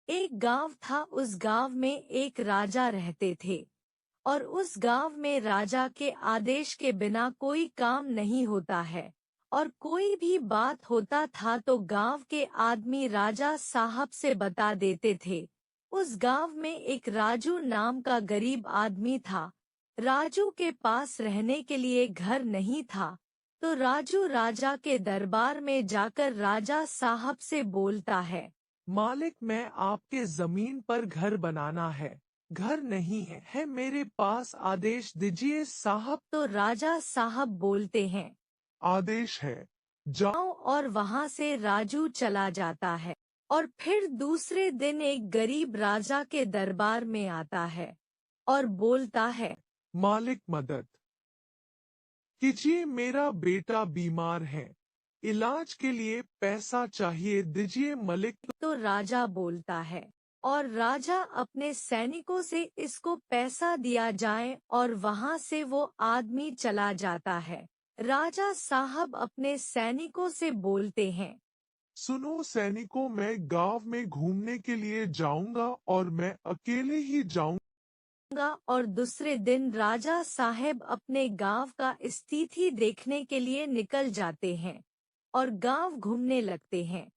एक गांव था। उस गांव में एक राजा रहते थे और उस गांव में राजा के आदेश के बिना कोई काम नहीं होता है और कोई भी बात होता था तो गांव के आदमी राजा साहब से बता देते थे। उस गांव में एक राजू नाम का गरीब आदमी था। राजू के पास रहने के लिए घर नहीं था तो राजू राजा के दरबार में जाकर राजा साहब से बोलता है, मालिक, मैं आपके जमीन पर घर बनाना है। घर नहीं है मेरे पास, आदेश दीजिए साहब। तो राजा साहब बोलते हैं, आदेश है, जाओ। और वहां से राजू चला जाता है और फिर दूसरे दिन एक गरीब राजा के दरबार में आता है और बोलता है, मालिक मदद कीजिए, मेरा बेटा बीमार है, इलाज के लिए पैसा चाहिए, दीजिए मलिक। तो राजा बोलता है और राजा अपने सैनिकों से इसको पैसा दिया जाए और वहां से वो आदमी चला जाता है। राजा साहब अपने सैनिकों से बोलते हैं, सुनो सैनिकों, मैं गांव में घूमने के लिए जाऊंगा और मैं अकेले ही जाऊंगा। और दूसरे दिन राजा साहब अपने गांव का स्थिति देखने के लिए निकल जाते हैं और गांव घूमने लगते हैं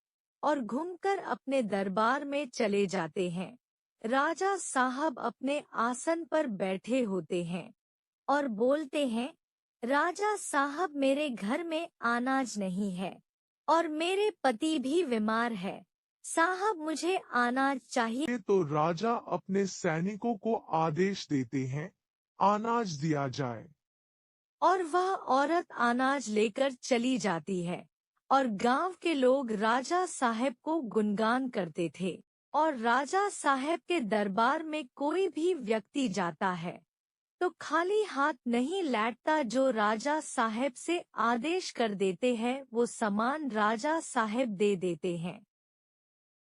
और घूमकर अपने दरबार में चले जाते हैं। राजा साहब अपने आसन पर बैठे होते हैं और बोलते हैं, राजा साहब, मेरे घर में अनाज नहीं है और मेरे पति भी बीमार है। साहब, मुझे अनाज चाहिए। तो राजा अपने सैनिकों को आदेश देते हैं, अनाज दिया जाए। और वह औरत अनाज लेकर चली जाती है और गांव के लोग राजा साहब को गुणगान करते थे। और राजा साहब के दरबार में कोई भी व्यक्ति जाता है तो खाली हाथ नहीं लौटता। जो राजा साहब से आदेश कर देते हैं वो सामान राजा साहब दे देते हैं।